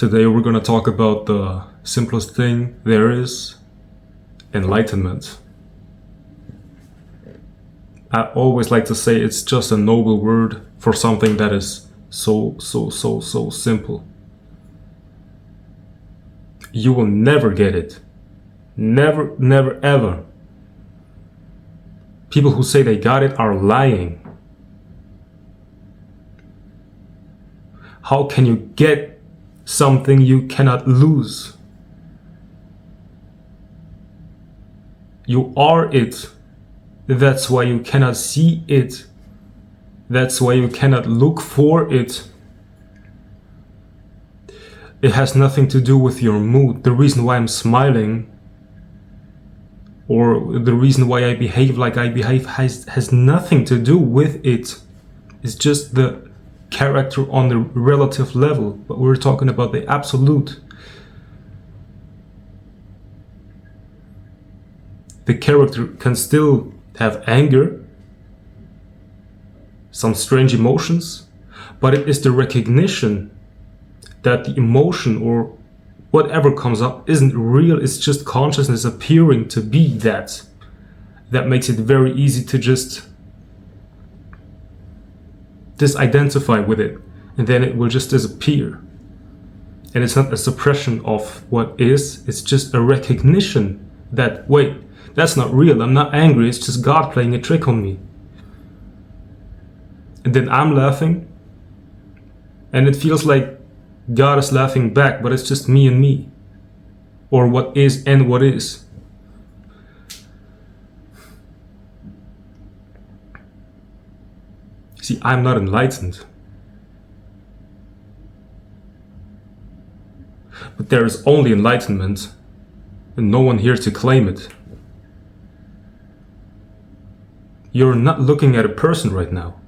Today we're going to talk about the simplest thing there is, enlightenment. I always like to say it's just a noble word for something that is so simple. You will never get it. Never, ever. People who say they got it are lying. How can you get something you cannot lose? You are it. That's why you cannot see it. That's why you cannot look for it. It has nothing to do with your mood. The reason why I'm smiling or the reason why I behave like I behave has nothing to do with it. It's just the character on the relative level, but we're talking about the absolute. The character can still have anger, some strange emotions, but it is the recognition that the emotion or whatever comes up isn't real. It's just consciousness appearing to be that. That makes it very easy to just disidentify with it, and then it will just disappear. And it's not a suppression of what is, it's just a recognition that, wait, that's not real, I'm not angry, it's just God playing a trick on me. And then I'm laughing, and it feels like God is laughing back, but it's just me and me. Or what is and what is. See, I'm not enlightened. But there is only enlightenment, and no one here to claim it. You're not looking at a person right now.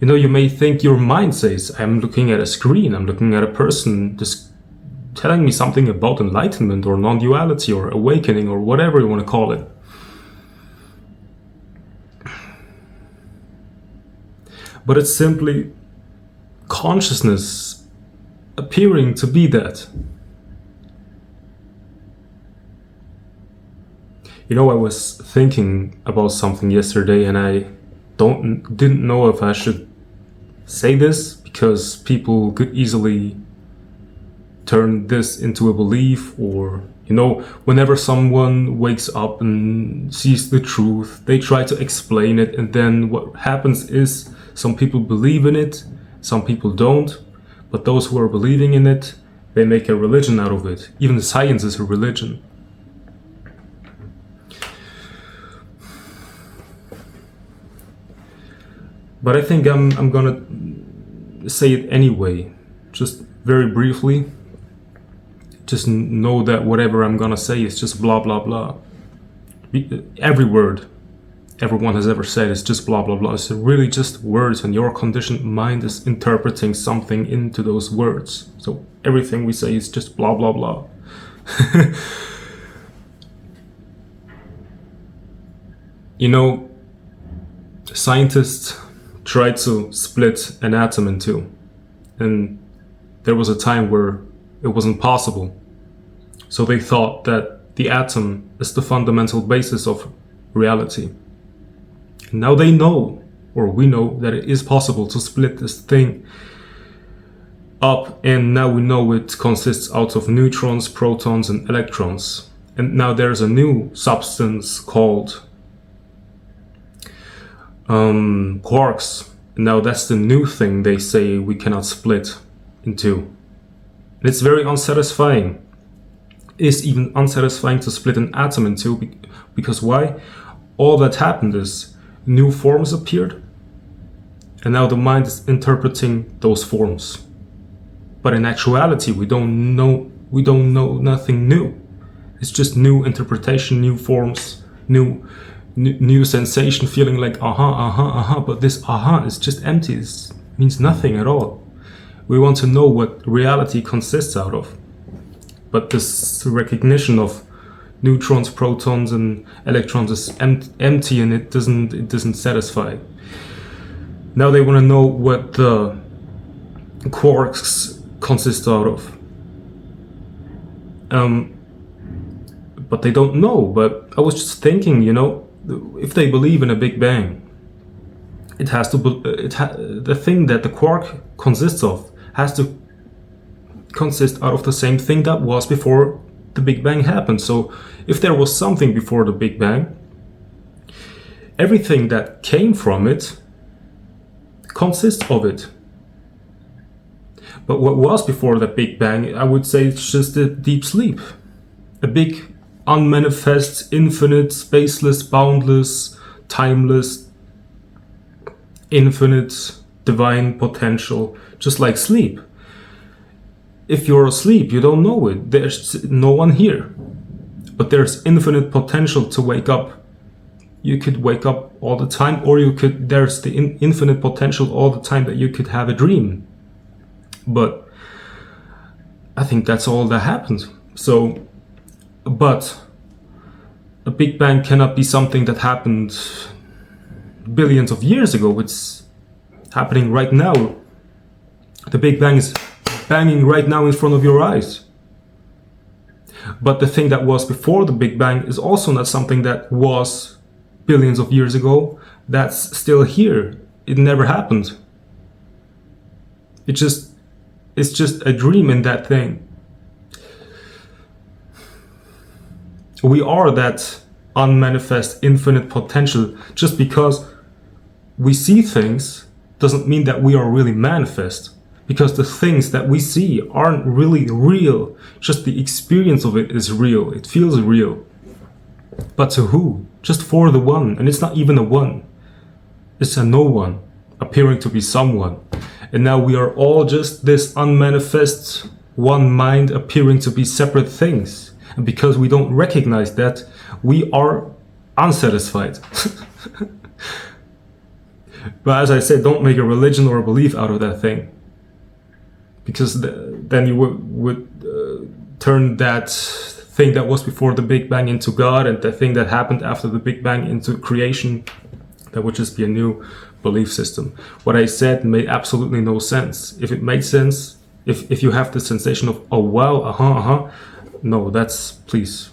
You know, you may think your mind says, I'm looking at a screen, I'm looking at a person just telling me something about enlightenment or non-duality or awakening or whatever you want to call it. But it's simply consciousness appearing to be that. You know, I was thinking about something yesterday and I didn't know if I should say this because people could easily turn this into a belief, or, you know, whenever someone wakes up and sees the truth, they try to explain it, and then what happens is some people believe in it, some people don't, but those who are believing in it, they make a religion out of it. Even science is a religion. But I think I'm gonna say it anyway, just very briefly. Just know that whatever I'm gonna say is just blah blah blah. Every word everyone has ever said is just blah blah blah. It's really just words, and your conditioned mind is interpreting something into those words. So everything we say is just blah blah blah. You know, scientists tried to split an atom in two, and there was a time where it wasn't possible. So they thought that the atom is the fundamental basis of reality. And now they know, or we know, that it is possible to split this thing up, and now we know it consists out of neutrons, protons, and electrons. And now there's a new substance called quarks. Now that's the new thing they say we cannot split in two. And it's very unsatisfying. It's even unsatisfying to split an atom in two, because why? All that happened is new forms appeared, and now the mind is interpreting those forms. But in actuality, we don't know nothing new. It's just new interpretation, new forms, new sensation, feeling like but this is just empty. It means nothing at all. We want to know what reality consists out of, but this recognition of neutrons, protons, and electrons is empty, and it doesn't satisfy. Now they want to know what the quarks consist out of. But they don't know. But I was just thinking, if they believe in a Big Bang, it has to the thing that the quark consists of has to consist out of the same thing that was before the Big Bang happened. So if there was something before the Big Bang, everything that came from it consists of it. But what was before the Big Bang, I would say it's just a deep sleep. A big, unmanifest, infinite, spaceless, boundless, timeless, infinite, divine potential, just like sleep. If you're asleep, you don't know it. There's no one here. But there's infinite potential to wake up. You could wake up all the time, or there's the infinite potential all the time that you could have a dream. But I think that's all that happened. But a Big Bang cannot be something that happened billions of years ago. It's happening right now. The Big Bang is banging right now in front of your eyes. But the thing that was before the Big Bang is also not something that was billions of years ago. That's still here. It never happened. It's just a dream in that thing. We are that unmanifest infinite potential. Just because we see things doesn't mean that we are really manifest. Because the things that we see aren't really real. Just the experience of it is real. It feels real. But to who? Just for the one. And it's not even a one. It's a no one, appearing to be someone. And now we are all just this unmanifest one mind appearing to be separate things. And because we don't recognize that, we are unsatisfied. But as I said, don't make a religion or a belief out of that thing. Because then you would turn that thing that was before the Big Bang into God, and the thing that happened after the Big Bang into creation. That would just be a new belief system. What I said made absolutely no sense. If it made sense, if you have the sensation of, oh wow, no, please.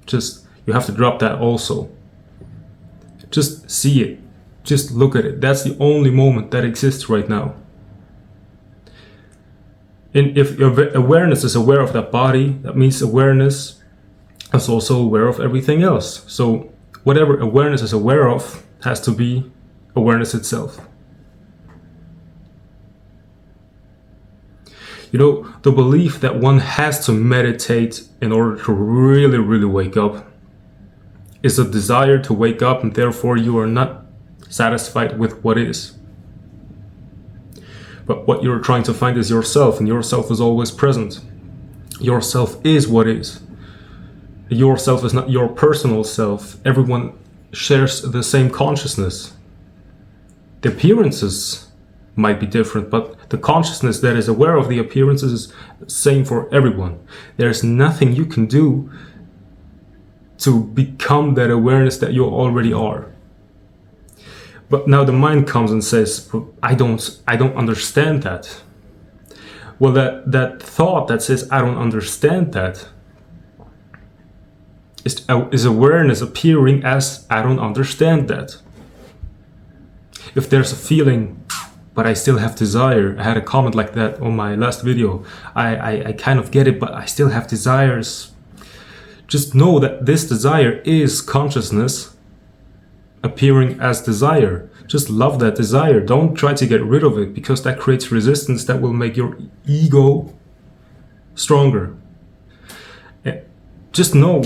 Just, you have to drop that also. Just see it. Just look at it. That's the only moment that exists right now. And if your awareness is aware of that body, that means awareness is also aware of everything else. So whatever awareness is aware of has to be awareness itself. The belief that one has to meditate in order to really, really wake up is a desire to wake up, and therefore you are not satisfied with what is. But what you're trying to find is yourself, and yourself is always present. Yourself is what is. Yourself is not your personal self. Everyone shares the same consciousness. The appearances might be different, but the consciousness that is aware of the appearances is the same for everyone. There's nothing you can do to become that awareness that you already are. But now the mind comes and says, I don't understand that. Well, that thought that says, I don't understand that, is awareness appearing as, I don't understand that. If there's a feeling, but I still have desire, I had a comment like that on my last video, I kind of get it, but I still have desires. Just know that this desire is consciousness appearing as desire. Just love that desire. Don't try to get rid of it, because that creates resistance that will make your ego stronger. Just know,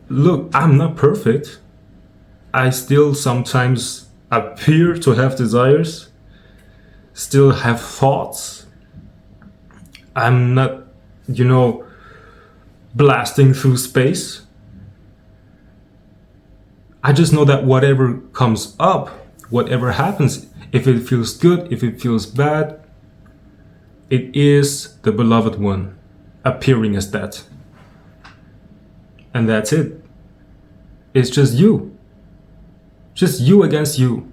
look, I'm not perfect. I still sometimes appear to have desires, still have thoughts. I'm not, blasting through space. I just know that whatever comes up, whatever happens, if it feels good, if it feels bad, it is the beloved one appearing as that. And that's it. It's just you. Just you against you.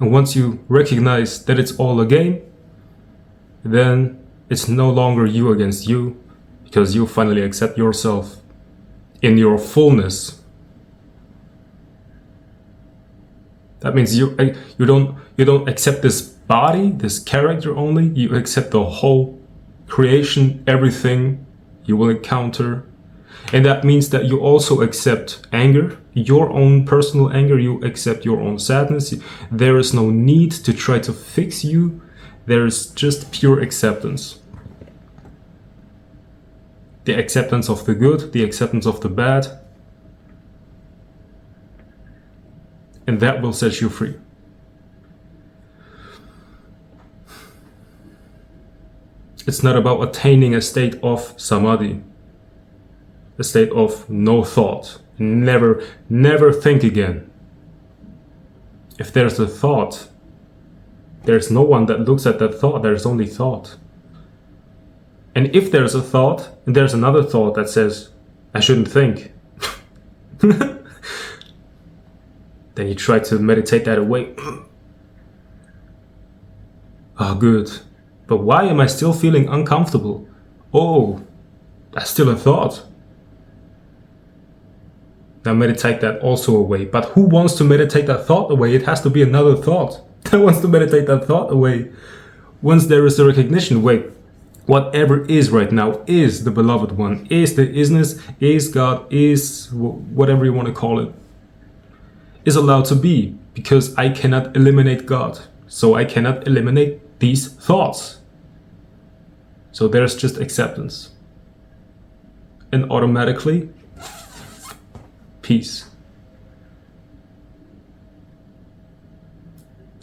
And once you recognize that it's all a game, then it's no longer you against you, because you finally accept yourself in your fullness. That means you don't accept this body, this character only. You accept the whole creation, everything you will encounter. And that means that you also accept anger, your own personal anger. You accept your own sadness. There is no need to try to fix you. There is just pure acceptance. The acceptance of the good, the acceptance of the bad. And that will set you free. It's not about attaining a state of samadhi, a state of no thought. Never think again. If there's a thought, there's no one that looks at that thought. There's only thought. And if there's a thought, and there's another thought that says, I shouldn't think, then you try to meditate that away. Oh, good. But why am I still feeling uncomfortable? Oh, that's still a thought. Now meditate that also away. But who wants to meditate that thought away? It has to be another thought that wants to meditate that thought away. Once there is the recognition, wait, whatever is right now is the beloved one, is the isness, is God, is whatever you want to call it, is allowed to be, because I cannot eliminate God. So I cannot eliminate these thoughts. So there's just acceptance. And automatically, peace.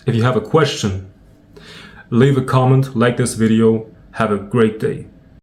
If you have a question, leave a comment, like this video. Have a great day.